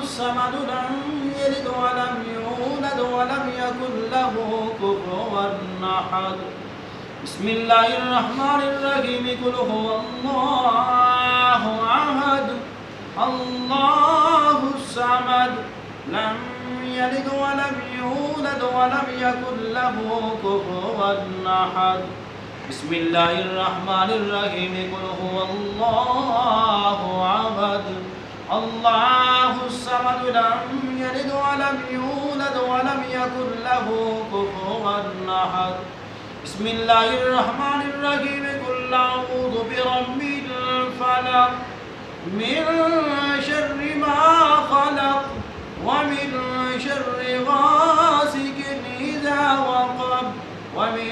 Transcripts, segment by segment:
الصمد لم يلد ولم يولد ولم يكن له كفوا أحد. بسم الله الرحمن الرحيم. قل هو الله أحد الله الصمد لم يلد ولم يولد ولم يكن له كفوا أحد. بسم الله الرحمن الرحيم. قل هو الله أحد الله الصمد لم يلد ولم يولد ولم يكن له كفوا أحد. بسم الله الرحمن الرحيم. قل أعوذ برب الفلق من شر ما خلق ومن شر غاسق إذا وقب ومن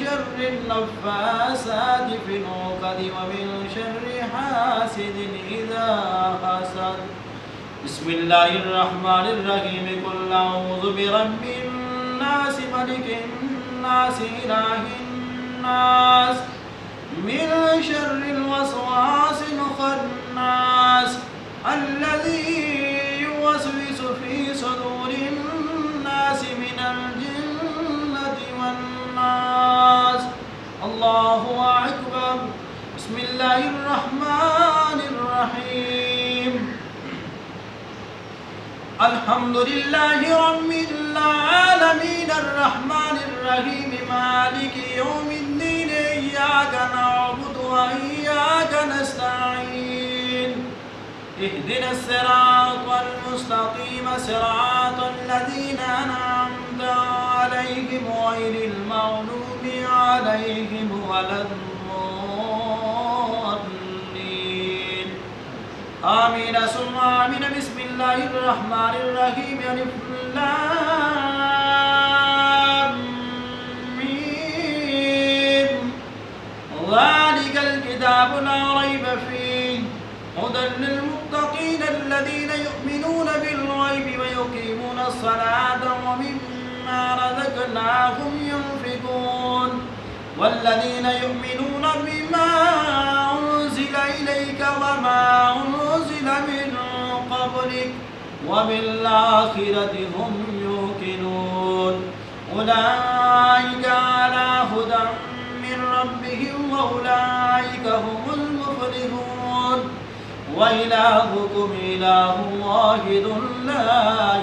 شر النفاثات في العقد ومن شر حاسد إذا حسد. بسم الله الرحمن الرحيم. قل أعوذ برب الناس ملك الناس إله الناس من شر الوسواس الخناس الذي يوسوس في صدور الناس من الجنة والناس. الله أكبر. بسم الله الرحمن الرحيم. الحمد لله رب العالمين الرحمن الرحيم مالك يوم الدين إياك نعبد وإياك نستعين اهدنا الصراط المستقيم صراط الذين أنعمت عليهم غير المغضوب عليهم ولا الضالين آمين ثم آمين. بسم الله الرحمن الرحيم. ألف لام ميم ذلك الكتاب لا ريب فيه هدى للمتقين الذين يؤمنون بالغيب ويقيمون الصلاة ومما رزقناهم ينفقون والذين يؤمنون بما أنزل إليك وما أنزل من قبلك وبالآخرة هم يوقنون أولئك على هدى من ربهم وأولئك هم المفلحون. وإلهكم إله واحد لا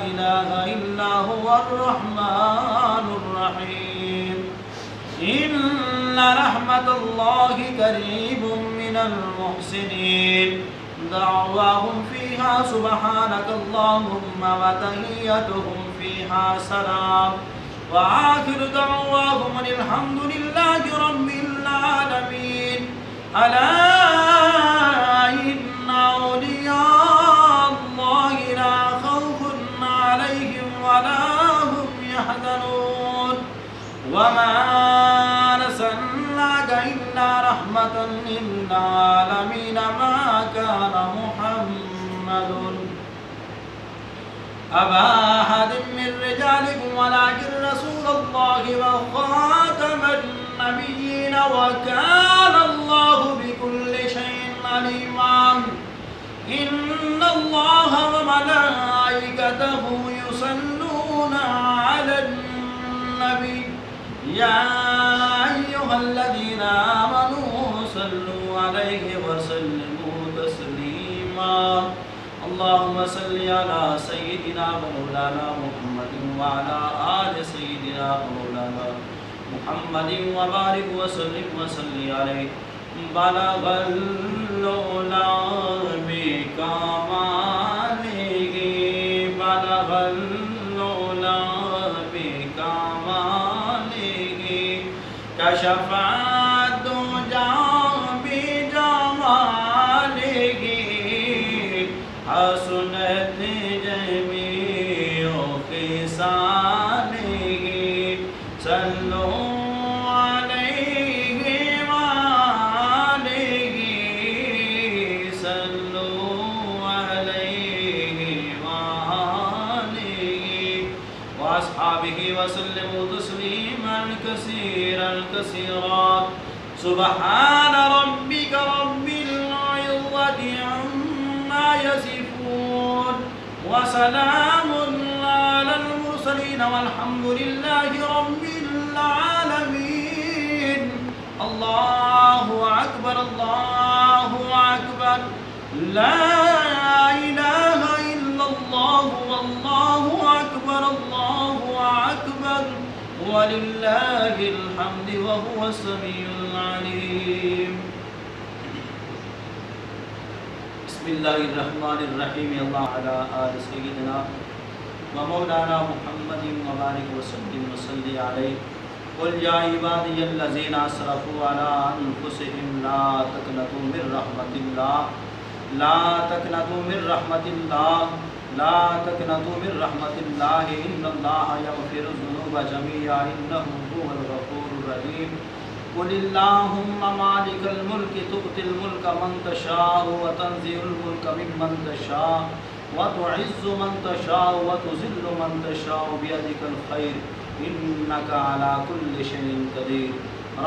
إله إلا هو الرحمن الرحيم. إن رحمة الله قريب من المحسنين. دعواهم فيها سبحانك اللهم وتحيتهم فيها سلام وآخر دعواهم أن الحمد لله رب العالمين. ألا إن أولياء الله لا خوف عليهم ولا هم يحزنون وما أرسلناك إلا رحمة للعالمين. ما كان محمد أبا أحد من رجالكم ولكن رسول الله وخاتم النبيين وكان الله بكل شيء عليما. إن الله وملائكته يصلون على النبي يا أيها الذين آمنوا صلوا عليه وسلموا تسليما. اللهم صل على سيدنا ومولانا محمد وعلى آل سيدنا ومولانا محمد وبارك وسلم عليه. بلغ العلا بكماله بلغ العلا بكماله كشف الدجى بجماله حسنت جميع خصاله. صلوا عليه وآله صلوا عليه وآله وأصحابه وسلموا تسليما كثيرا كثيرا. سبحان ربك رب العزة عما يصفون وسلام على المرسلين والحمد لله رب العالمين. الله أكبر الله أكبر لا إله إلا الله والله أكبر الله أكبر ولله الحمد وهو السميع العليم. بسم الله الرحمن الرحيم. الله على آل سيدنا ومولانا محمد وبارك وسلم وصلي عليه. قل يا عبادي الذين أسرفوا على أنفسهم لا تقنطوا من رحمة الله لا تقنطوا من رحمة الله لا تقنطوا من رحمة الله إن الله يغفر الذنوب جميعا إنه هو الغفور الرحيم. قل اللهم مالك الملك تؤتي الملك من تشاء وتنزع الملك ممن تشاء وتعز من تشاء وتذل من تشاء بيدك الخير إنك على كل شيء قدير.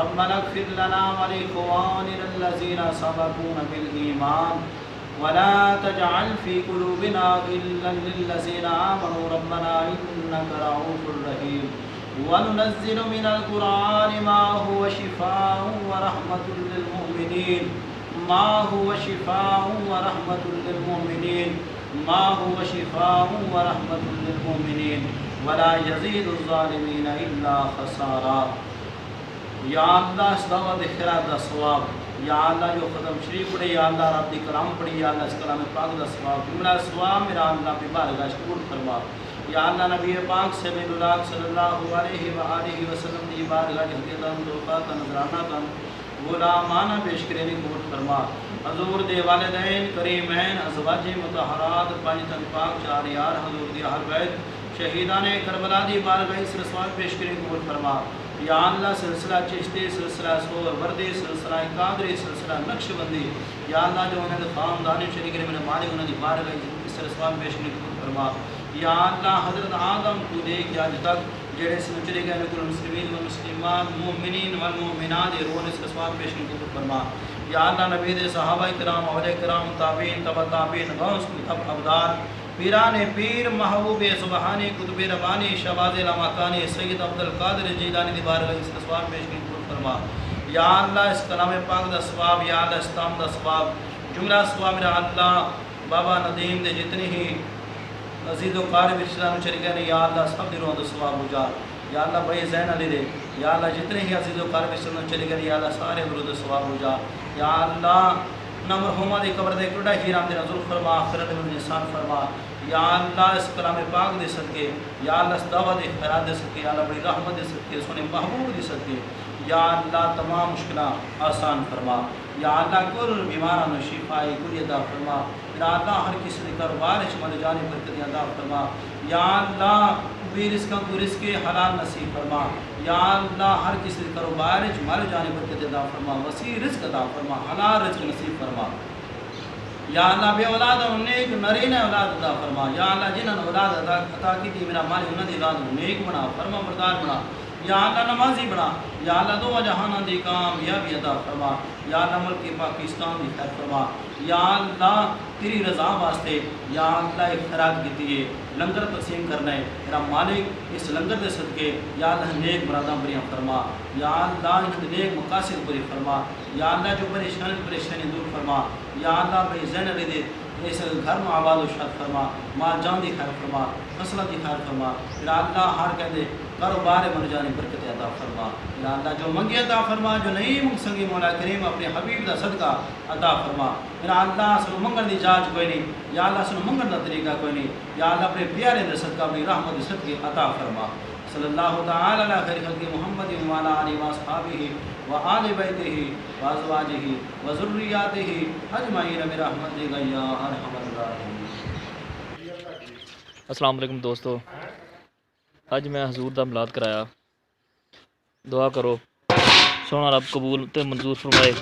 ربنا اغفر لنا ولإخواننا الذين سبقونا بالإيمان ولا تجعل في قلوبنا غلا للذين آمنوا ربنا إنك رؤوف رحيم. وننزل من القرآن ما هو شفاء ورحمة للمؤمنين ما هو شفاء ورحمة للمؤمنين ما هو شفاء ورحمة للمؤمنين ولا يزيد الظالمين إلا خسارا. یا اللہ اس دعوت خیرات دا ثواب، یا اللہ جو ختم شریف پڑھی، یا اللہ رب دی کلام پڑھی، یا اللہ اس کلام پاک دا ثواب جملہ ثواب میرا اللہ پہ بارگاہ قبول فرما. یا اللہ نبی پاک سے اللہ صلی اللہ علیہ وآلہ وسلم دی بارگاہ ہدیتاً توفاقاً نذراناتاً غلامانہ پیش کرنے قبول فرما. حضور دے والدین کریمین ازواج مطہرات پانچ پاک چار یار حضور دی اہل بیت شہیدان کربلا دی بارگاہ اس رسوال پیش کرنے قبول فرما. یا اللہ سلسلہ چشتی، سلسلہ سور وردی، سلسلہ قادری، سلسلہ نقش بندی، یا اللہ جو انہیں خاندان شریک نے میرے مالک انہیں دی بارگاہ اس رسوال پیش کرنے قبول فرما. یا اللہ حضرت آدم تو دے کہ آج تک جڑے سے چلے گئے نکل المسلمین والمسلمات مومنین والمومنات رون اس رسوال پیش کرنے قبول فرما. یا اللہ نبی دے صحابہ کرام اولیاء کرام تابعین تبع تابعین غوث کتب ابدال پیران پیر محبوب سبحانی قطب ربانی شہباز علامکانی سید عبدالقادر جیلانی دی بارگاہ اس ثواب پیش کی قبول فرما. یا اللہ اس کلام پاک دا ثواب، یا اللہ استام دا ثواب جملہ ثواب میرا اللہ بابا ندیم دے جتنی ہی عزیز و قارب اسلام شریکہ نے یا اللہ سب دی روح دا ثواب ہو جا. یا اللہ بھائی زین علی دے یا اللہ جتنے ہی عزیز و قارب اسلام شریکہ نے یا اللہ سارے روح دا ثواب ہو جا. یا اللہ نہ مرحومہ دی قبر دے کڑا ہیرام دے نظر فرما آخرت میں انسان فرما. یا اللہ اس کلام پاک دے صدقے، یا اللہ اس دعوت خیرات دے صدقے، یا اللہ بڑی رحمت دے صدقے، سونے محبوب دے صدقے یا اللہ تمام مشکلات آسان فرما. یا اللہ کل بیماران و شفائی کل عطا فرما. یا اللہ ہر کسی نے کاروبار شمال جانے برکت عطا فرما. یا اللہ بے رزقاں کو رزق حلال نصیب فرما. یا اللہ ہر کسی نے کاروبار شمال جانے برکت عطا فرما، وسیع رزق عطا فرما، حلال رزق نصیب فرما. یا اللہ بے اولاد نیک نرین اولاد عطا فرما. یا اللہ جنہوں نے اولاد عطا کی تھی میرا مالک انہوں نے اولاد نیک بنا، فرما بردار بنا. یا اللہ نمازی بنا. یا اللہ دو جہانہ دی کامیابی عطا فرما. یا اللہ ملک پاکستان دی خیر فرما. یا اللہ تیری رضا واسطے یا اللہ ایک خیرات کی دیئے لنگر تقسیم کرنا ہے میرا مالک اس لنگر دے صدقے یا اللہ نیک مراداں بریاں فرما. یا اللہ انہیں نیک مقاصد پوری فرما. یا اللہ جو پریشانی دور فرما. یا اللہ بھائی زین علی دے اس گھر میں آباد و شاد فرما، مال جان دی خیر فرما، فصلہ دی خیر فرما. یا اللہ ہر کہہ دے کاروبار من جانی برکت عطا فرما. یا اللہ جو منگی عطا فرما، جو نہیں منگ سنگی مولا کریم اپنے حبیب دا صدقہ عطا فرما. یا اللہ سنو منگن دی جاج کوئی نہیں، یا اللہ سنو منگن دا طریقہ کوئی نہیں. یا اللہ اپنے پیارے دے صدقہ اپنی رحمت دے صدقے عطا فرما. صلی اللہ تعالی علی خیر خلق محمد وعلی آلہ واصحابہ وآل بیتہ وازواجہ وذریاتہ اجمعین برحمتک یا ارحم الراحمین. السلام علیکم دوستو، اج میں حضور دا ملاد کرایا. دعا کرو سونا رب قبول تے منظور فرمائے.